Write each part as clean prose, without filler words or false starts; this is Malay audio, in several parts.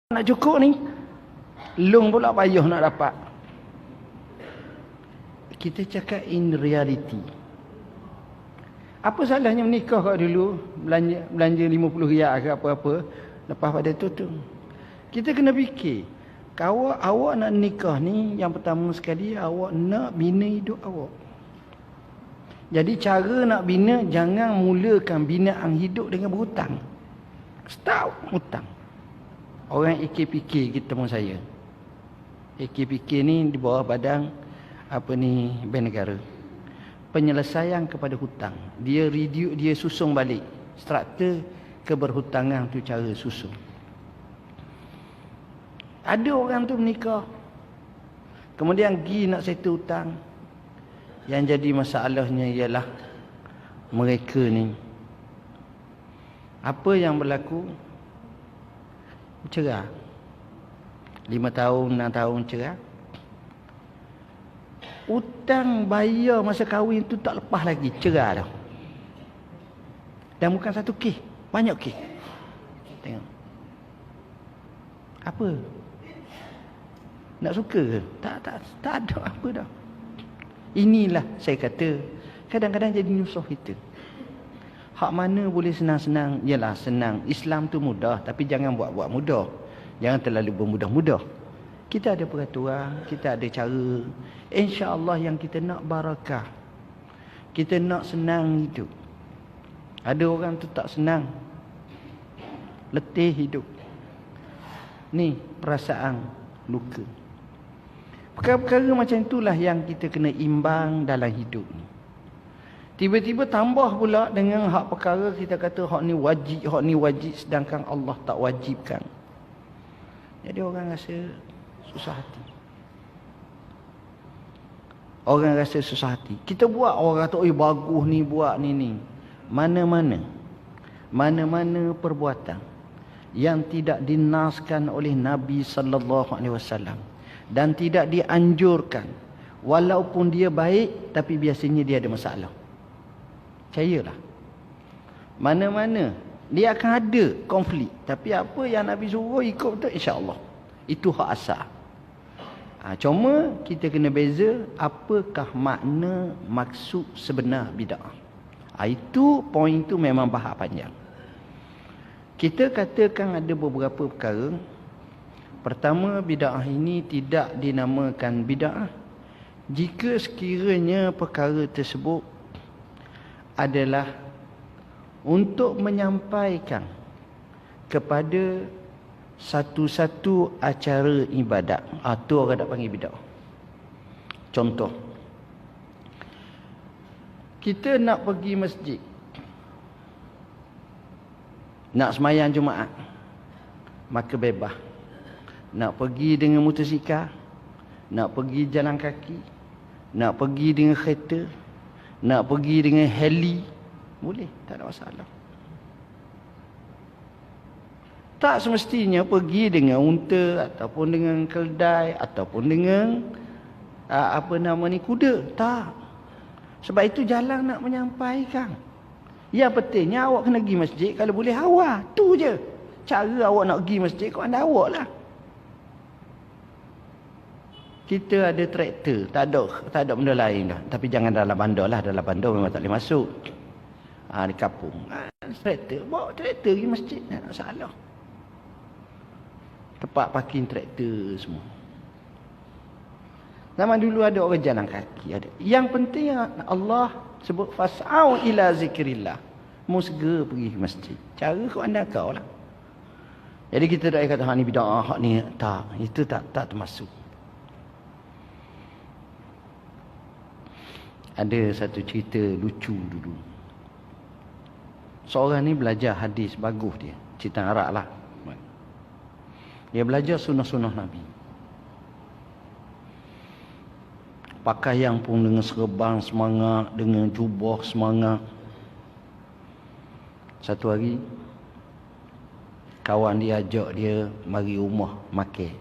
Nak cukup ni long pula payah nak dapat. Kita cakap in reality. Apa salahnya menikah kat dulu, belanja 50 riyal ke apa-apa, lepas pada tu kita kena fikir, kalau awak nak nikah ni, yang pertama sekali awak nak bina hidup awak. Jadi cara nak bina, jangan mulakan binaan hidup dengan berhutang. Start hutang. Orang AKPK kita pun saya. AKPK ni di bawah badan Bank Negara. Penyelesaian kepada hutang. Dia reduce, dia susung balik. Struktur keberhutangan tu cara susung. Ada orang tu menikah, kemudian pergi nak settle hutang. Yang jadi masalahnya ialah mereka ni, apa yang berlaku? Cerah 5 tahun 6 tahun cerah. Hutang bayar masa kahwin tu tak lepas lagi, cerah dah. Dan bukan satu kes, banyak kes. Tengok apa nak suka ke? Tak ada apa dah. Inilah saya kata kadang-kadang jadi musuh kita. Hak mana boleh senang-senang, ialah senang. Islam tu mudah, tapi jangan buat-buat mudah. Jangan terlalu bermudah-mudah. Kita ada peraturan, kita ada cara. InsyaAllah yang kita nak barakah. Kita nak senang hidup. Ada orang tu tak senang, letih hidup. Ni perasaan luka. Perkara-perkara macam itulah yang kita kena imbang dalam hidup ni. Tiba-tiba tambah pula dengan hak perkara kita kata hak ni wajib, sedangkan Allah tak wajibkan. Jadi orang rasa susah hati. Orang rasa susah hati. Kita buat, orang kata, "Oi bagus ni buat ni." Mana-mana perbuatan yang tidak dinaskan oleh Nabi sallallahu alaihi wasallam dan tidak dianjurkan, walaupun dia baik, tapi biasanya dia ada masalah. Percayalah. Mana-mana dia akan ada konflik, tapi apa yang Nabi suruh ikut betul, insya-Allah. Itu hak asal. Cuma kita kena beza apakah makna maksud sebenar bid'ah. Itu poin tu memang bahas panjang. Kita katakan ada beberapa perkara. Pertama, bid'ah ini tidak dinamakan bid'ah jika sekiranya perkara tersebut adalah untuk menyampaikan kepada satu-satu acara ibadat. Itu orang tak panggil bid'ah. Contoh, kita nak pergi masjid, nak sembahyang Jumaat, maka bebas. Nak pergi dengan motosikal, nak pergi jalan kaki, nak pergi dengan kereta, nak pergi dengan heli, boleh, tak ada masalah. Tak semestinya pergi dengan unta ataupun dengan keldai ataupun dengan kuda. Tak. Sebab itu jalan nak menyampaikan. Yang pentingnya awak kena pergi masjid kalau boleh awal. Tu je. Cara awak nak pergi masjid kau anda awak lah. Kita ada traktor, tak ada benda lain dah. Tapi jangan dalam bandar lah. Dalam bandar memang tak boleh masuk. Di kampung. Traktor, bawa traktor pergi masjid, tak ada masalah. Tempat parking traktor semua. Zaman dulu ada orang jalan kaki, ada. Yang penting Allah sebut fas'au ila zikrillah. Mu segera pergi ke masjid. Cara kau anda kau lah. Jadi kita tak kata hak ni bid'ah, hak ni tak. Itu tak termasuk. Ada satu cerita lucu dulu. Seorang ni belajar hadis bagus dia. Cerita Arab lah. Dia belajar sunnah-sunnah Nabi. Pakaian pun dengan serban semangat, dengan jubah semangat. Satu hari, kawan dia ajak dia mari rumah makan.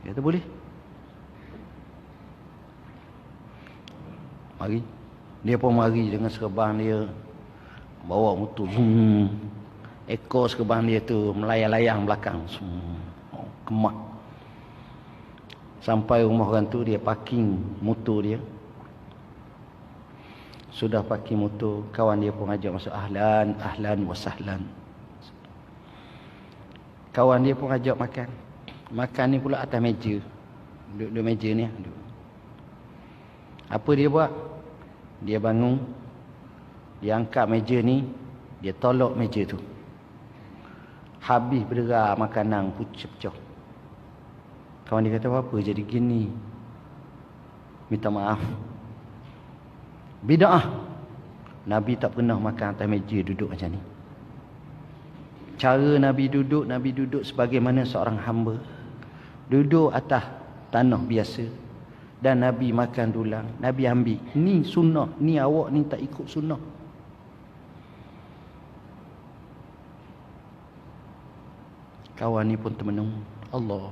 Dia kata boleh. Mari. Dia pun mari dengan serban dia, bawa motor. ekor sekebang dia tu melayang-layang belakang. Kemak. Sampai rumah orang tu, dia parking motor dia. Sudah parking motor, kawan dia pun ajak masuk. Ahlan, ahlan wa sahlan. Kawan dia pun ajak makan. Makan ni pula atas meja. Duduk meja ni. Apa dia buat? Dia bangun. Dia angkat meja ni. Dia tolak meja tu. Habis berderah makanan pecah-pecah. Kawan dia kata, apa jadi gini? Minta maaf. Bid'ah. Nabi tak pernah makan atas meja duduk macam ni. Cara Nabi duduk sebagaimana seorang hamba. Duduk atas tanah biasa. Dan Nabi makan dulang. Nabi ambil. Ni sunnah. Ni awak ni tak ikut sunnah. Kawan ni pun termenung. Allah.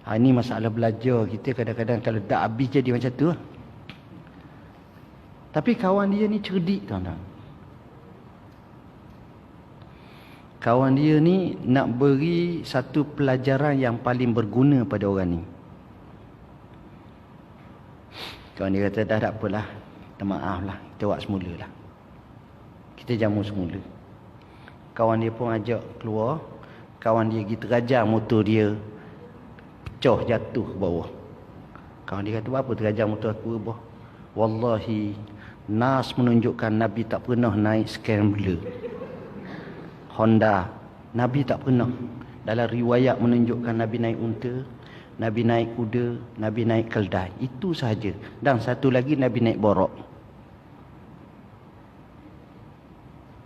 Ini masalah belajar kita kadang-kadang kalau tak habis jadi macam tu. Tapi kawan dia ni cerdik, tuan-tuan. Kawan dia ni nak beri satu pelajaran yang paling berguna pada orang ni. Kawan dia kata, dah tak apalah. Minta maaf lah. Kita buat semula lah. Kita jamu semula. Kawan dia pun ajak keluar. Kawan dia pergi terajang motor dia. Pecah jatuh ke bawah. Kawan dia kata, apa terajang motor aku ke bawah? Wallahi, Nas menunjukkan Nabi tak pernah naik Scrambler Honda. Nabi tak pernah. Dalam riwayat menunjukkan Nabi naik unta, Nabi naik kuda, Nabi naik keldai. Itu sahaja. Dan satu lagi Nabi naik borok.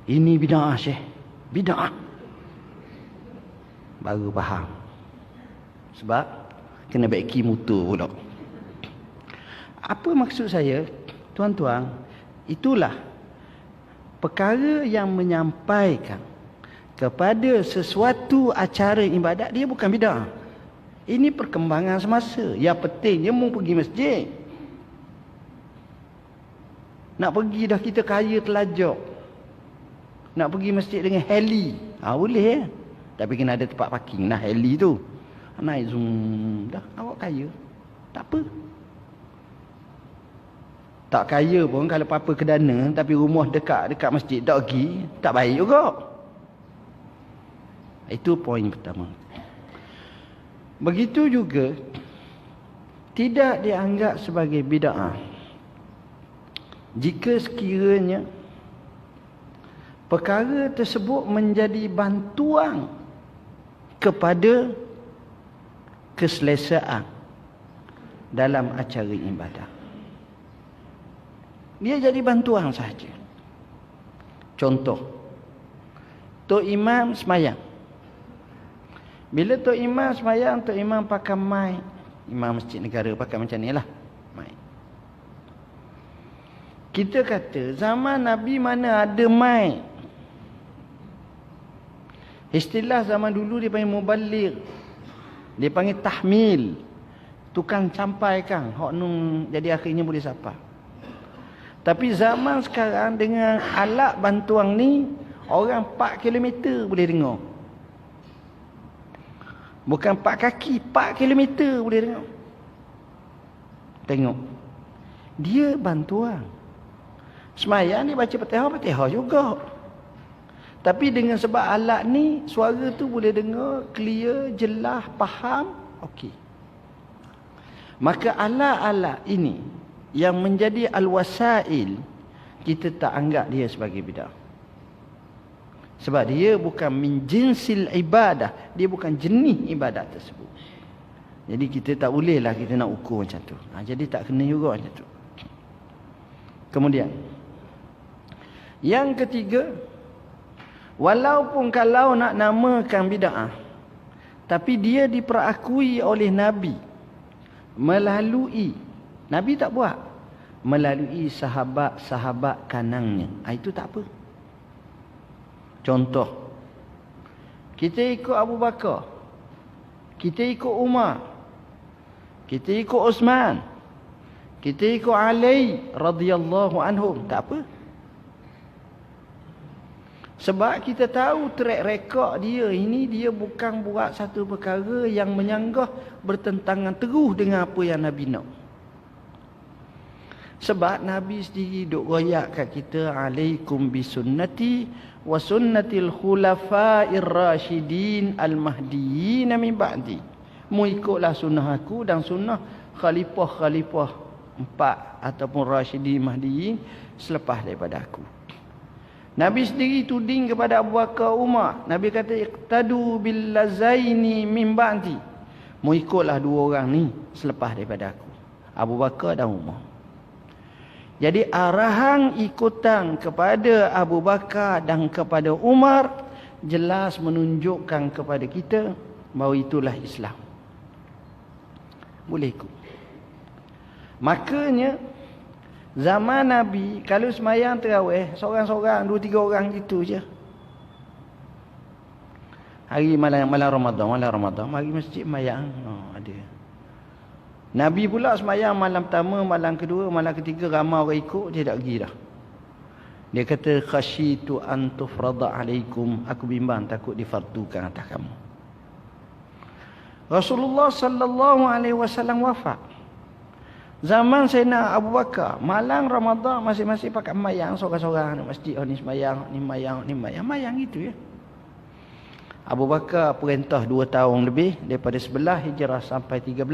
Ini bid'ah, Syekh. Bid'ah. Baru faham. Sebab kena baiki motor pula. Apa maksud saya? Tuan-tuan, itulah perkara yang menyampaikan kepada sesuatu acara ibadat, dia bukan bid'ah. Ini perkembangan semasa. Yang penting dia mau pergi masjid. Nak pergi dah kita kaya telajak. Nak pergi masjid dengan heli. Boleh ya. Tapi kena ada tempat parking. Nah heli tu. Naik zoom. Dah awak kaya. Tak apa. Tak kaya pun kalau apa-apa ke dana, tapi rumah dekat masjid tak pergi, tak baik juga. Itu poin pertama. Begitu juga tidak dianggap sebagai bid'ah jika sekiranya perkara tersebut menjadi bantuan kepada keselesaan dalam acara ibadah. Dia jadi bantuan sahaja. Contoh, Tok Imam semayang. Bila Tok Imam semayang, Tok Imam pakai mic. Imam Masjid Negara pakai macam ni lah. Mic. Kita kata, zaman Nabi mana ada mic? Istilah zaman dulu dia panggil mubaligh. Dia panggil tahmil. Tukang sampaikan. Hak nun jadi akhirnya boleh sapa. Tapi zaman sekarang dengan alat bantuan ni, orang 4 km boleh dengar. Bukan 4 kaki, 4 km boleh dengar. Tengok. Dia bantuan. Semayang dia baca Fatihah juga. Tapi dengan sebab alat ni, suara tu boleh dengar, clear, jelas, faham. Okey. Maka alat-alat ini yang menjadi al-wasail, kita tak anggap dia sebagai bid'ah. Sebab dia bukan min jinsil ibadah, dia bukan jenis ibadat tersebut. Jadi kita tak bolehlah kita nak ukur macam tu. Jadi tak kena juga macam tu. Kemudian yang ketiga, walaupun kalau nak namakan bid'ah, tapi dia diperakui oleh Nabi melalui, Nabi tak buat, melalui sahabat-sahabat kanangnya. Itu tak apa. Contoh, kita ikut Abu Bakar, kita ikut Umar, kita ikut Osman, kita ikut Ali radhiyallahu anhum. Tak apa. Sebab kita tahu track record dia ini, dia bukan buat satu perkara yang menyanggah bertentangan teguh dengan apa yang Nabi nak. Sebab Nabi sendiri duk royak kat kita, alaikum bisunnati wa sunnatil khulafa'ir rasyidin al-mahdiyyin min ba'di. Mu ikutlah sunnah aku dan sunnah khalifah-khalifah 4 ataupun rasyidin mahdiyyin selepas daripada aku. Nabi sendiri tuding kepada Abu Bakar, Umar. Nabi kata iqtadu bil lazaini min ba'di. Mu ikutlah dua orang ni selepas daripada aku, Abu Bakar dan Umar. Jadi arahan ikutan kepada Abu Bakar dan kepada Umar jelas menunjukkan kepada kita bahawa itulah Islam. Boleh ikut. Makanya zaman Nabi, kalau semayang tarawih, seorang-seorang, 2-3 orang gitu je. Hari malam Ramadan, mari masjid semayang. Ada. Nabi pula semayang malam pertama, malam kedua, malam ketiga, ramai orang ikut, dia tak pergi dah. Dia kata, khasyitu an tufrada alaikum, aku bimbang takut difardukan atas kamu. Rasulullah sallallahu alaihi wasallam wafat. Zaman Sayyidina Abu Bakar, malam Ramadan masing-masing pakai mayang seorang-seorang di masjid. Oh ni semayang, ni mayang gitu ya. Abu Bakar perintah 2 tahun lebih, daripada 11 Hijrah sampai 13,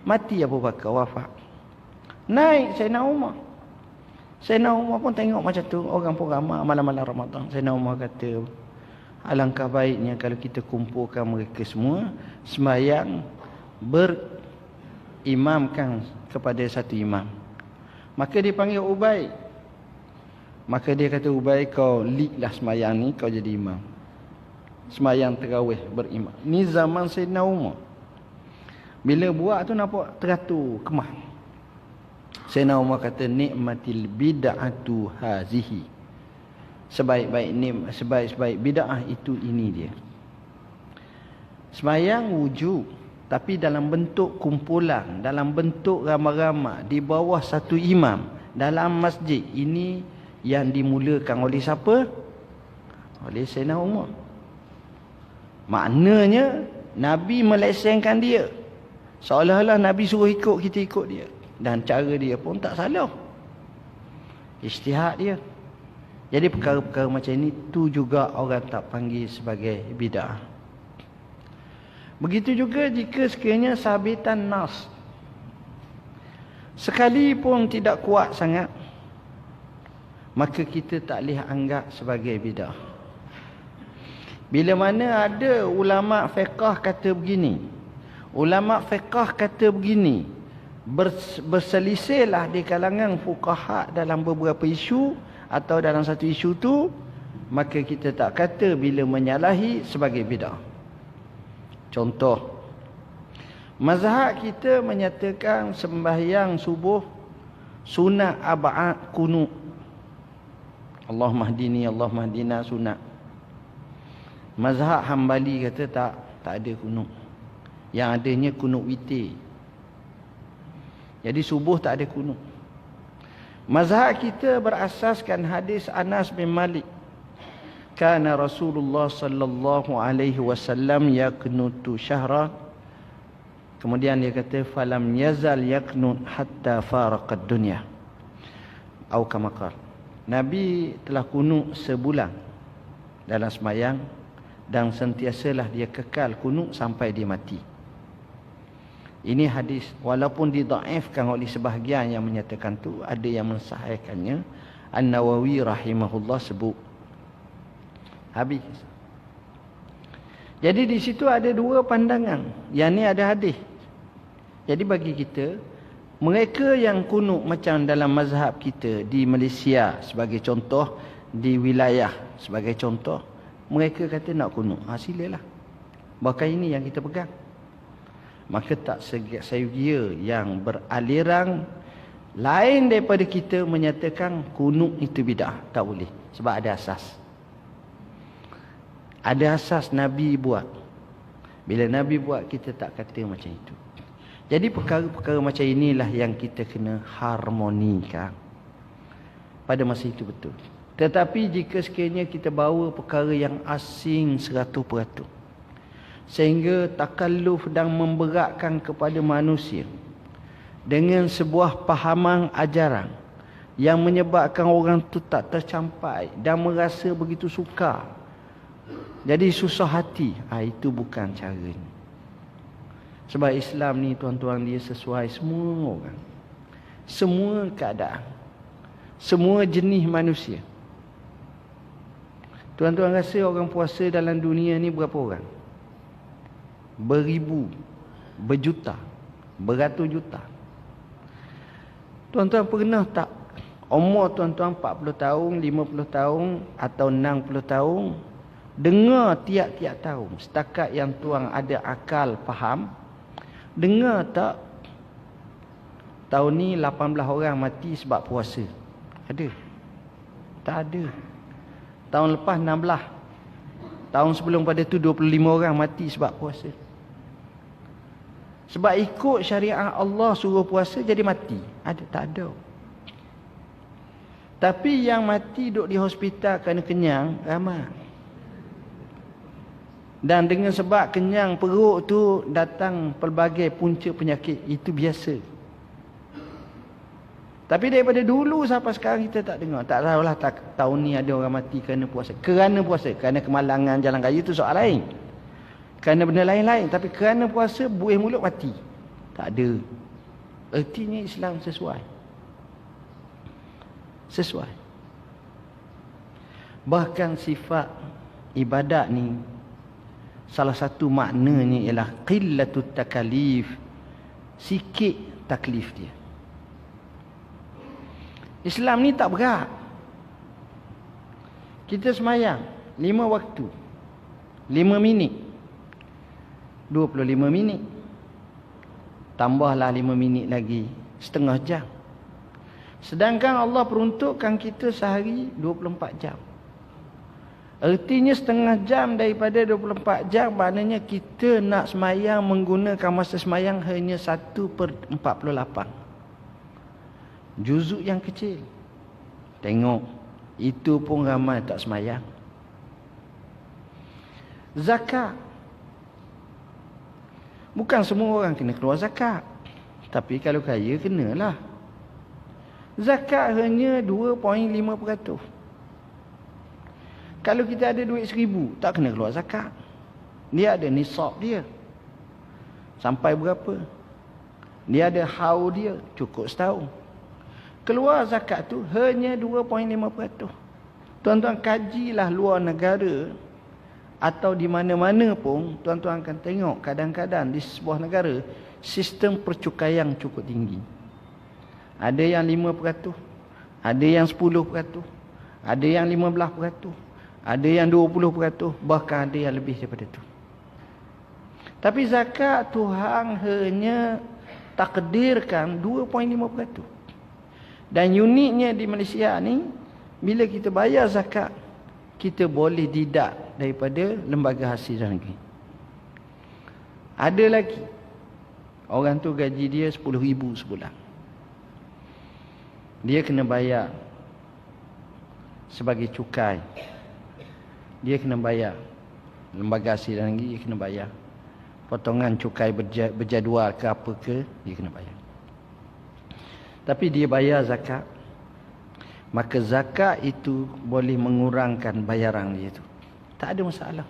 mati Abu Bakar, wafat. Naik Sayyidina Umar. Sayyidina Umar pun tengok macam tu, orang pun ramai malam-malam Ramadan. Sayyidina Umar kata, alangkah baiknya kalau kita kumpulkan mereka semua, semayang berimamkan kepada satu imam. Maka dia panggil Ubay. Maka dia kata, Ubay, kau lead lah semayang ni, kau jadi imam. Semayang tarawih berimam. Ni zaman Sayyidina Umar. Bila buat tu nampak teratur, kemah. Sayyidina Umar kata, nikmatil bid'atu hazihi. Sebaik-baik bid'ah itu ini dia. Semayang wujud, tapi dalam bentuk kumpulan, dalam bentuk ramai-ramai, di bawah satu imam, dalam masjid. Ini yang dimulakan oleh siapa? Oleh Sayyidina Umar. Maknanya, Nabi melesengkan dia. Seolah-olah Nabi suruh ikut, kita ikut dia. Dan cara dia pun tak salah. Ijtihad dia. Jadi perkara-perkara macam ini, tu juga orang tak panggil sebagai bid'ah. Begitu juga jika sekiranya sabitan nas sekalipun tidak kuat sangat, maka kita tak boleh anggap sebagai bid'ah. Bila mana ada ulama fiqh kata begini, ulama fiqh kata begini, berselisihlah di kalangan fuqaha dalam beberapa isu atau dalam satu isu tu, maka kita tak kata bila menyalahi sebagai bid'ah. Contoh, mazhab kita menyatakan sembahyang subuh sunat ab'ad kunut. Allahumma hdini, Allahumma hdina sunat. Mazhab Hambali kata tak ada kunut. Yang adanya kunut witir. Jadi subuh tak ada kunut. Mazhab kita berasaskan hadis Anas bin Malik. Kana Rasulullah sallallahu alaihi wasallam yaqnutu syahra. Kemudian dia kata falam yazal yaqnut hatta faraqad dunya. Atau kama qala, Nabi telah kunut sebulan dalam semayang dan sentiasalah dia kekal kunut sampai dia mati. Ini hadis walaupun didhaifkan oleh sebahagian yang menyatakan tu, ada yang mensahihkannya. An-Nawawi rahimahullah sebut. Habis. Jadi di situ ada dua pandangan. Yang ni ada hadis. Jadi bagi kita, mereka yang kunut macam dalam mazhab kita di Malaysia sebagai contoh, di wilayah sebagai contoh, mereka kata nak kunut. Silalah. Bahkan ini yang kita pegang. Maka tak segia yang beraliran lain daripada kita menyatakan kunut itu bid'ah. Tak boleh. Sebab ada asas. Ada asas Nabi buat. Bila Nabi buat, kita tak kata macam itu. Jadi perkara-perkara macam inilah yang kita kena harmonikan. Pada masa itu betul. Tetapi jika sekiranya kita bawa perkara yang asing 100%, sehingga takalluf dan memberatkan kepada manusia dengan sebuah pahaman ajaran yang menyebabkan orang tu tak tercampai dan merasa begitu sukar, jadi susah hati, itu bukan caranya. Sebab Islam ni tuan-tuan, dia sesuai semua orang, semua keadaan, semua jenis manusia. Tuan-tuan rasa orang puasa dalam dunia ni berapa orang? Beribu, berjuta, beratus juta. Tuan-tuan pernah tak umur tuan-tuan 40 tahun, 50 tahun atau 60 tahun, dengar tiap-tiap tahun, setakat yang tuan ada akal faham, dengar tak tahun ni 18 orang mati sebab puasa? Ada? Tak ada. Tahun lepas 16. Tahun sebelum pada tu 25 orang mati sebab puasa. Sebab ikut syariat Allah suruh puasa jadi mati. Ada? Tak ada. Tapi yang mati duduk di hospital kerana kenyang, ramai. Dan dengan sebab kenyang perut tu datang pelbagai punca penyakit. Itu biasa. Tapi daripada dulu sampai sekarang kita tak dengar. Tak tahulah tahun ni ada orang mati kerana puasa. Kerana puasa. Kerana kemalangan jalan raya tu soal lain. Kerana benda lain-lain. Tapi kerana puasa, buih mulut mati. Tak ada. Ertinya Islam sesuai. Sesuai. Bahkan sifat ibadat ni, salah satu maknanya ialah qillatut takalif. Sikit taklif dia. Islam ni tak berat. Kita semayang 5 waktu, 5 minit, 25 minit, tambahlah 5 minit lagi, setengah jam. Sedangkan Allah peruntukkan kita sehari 24 jam. Artinya setengah jam daripada 24 jam, maknanya kita nak semayang menggunakan masa semayang hanya 1/48. Juzuk yang kecil. Tengok, itu pun ramai tak semayang. Zakat. Bukan semua orang kena keluar zakat. Tapi kalau kaya, kenalah. Zakat hanya 2.5%. Kalau kita ada duit 1,000, tak kena keluar zakat. Dia ada nisab dia. Sampai berapa? Dia ada haul dia, cukup setahun. Keluar zakat tu hanya 2.5%. Tuan-tuan kajilah luar negara atau di mana-mana pun, tuan-tuan akan tengok kadang-kadang di sebuah negara sistem percukaian cukup tinggi. Ada yang 5%, ada yang 10%, ada yang 15%, ada yang 20%, bahkan ada yang lebih daripada tu. Tapi zakat Tuhan hanya takdirkan 2.5%. Dan uniknya di Malaysia ni, bila kita bayar zakat, kita boleh didak daripada lembaga hasil negeri. Ada lagi, orang tu gaji dia 10,000 sebulan. Dia kena bayar sebagai cukai. Dia kena bayar. Lembaga hasil negeri dia kena bayar. Potongan cukai berjadual ke apa ke, dia kena bayar. Tapi dia bayar zakat, maka zakat itu boleh mengurangkan bayaran dia tu. Tak ada masalah.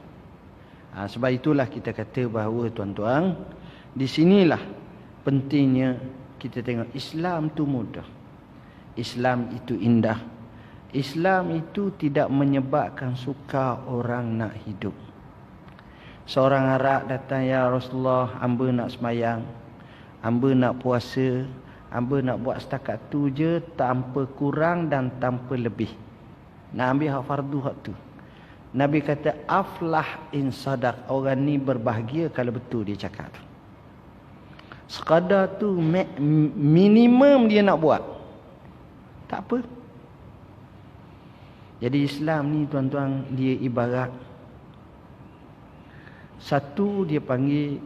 Sebab itulah kita kata bahawa tuan-tuan, di sinilah pentingnya kita tengok Islam tu mudah. Islam itu indah. Islam itu tidak menyebabkan sukar orang nak hidup. Seorang Arab datang, ya Rasulullah, hamba nak semayang, hamba nak puasa, hamba nak buat setakat tu je, tanpa kurang dan tanpa lebih. Nak ambil hak fardu hak tu. Nabi kata, aflah in sadaq. Orang ni berbahagia kalau betul dia cakap tu. Sekadar tu minimum dia nak buat. Tak apa. Jadi Islam ni tuan-tuan, dia ibarat satu, dia panggil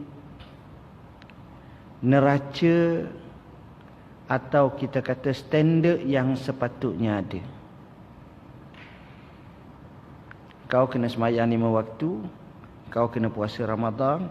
neraca atau kita kata standard yang sepatutnya ada. kau kena sembahyang 5 waktu, kau kena puasa Ramadan,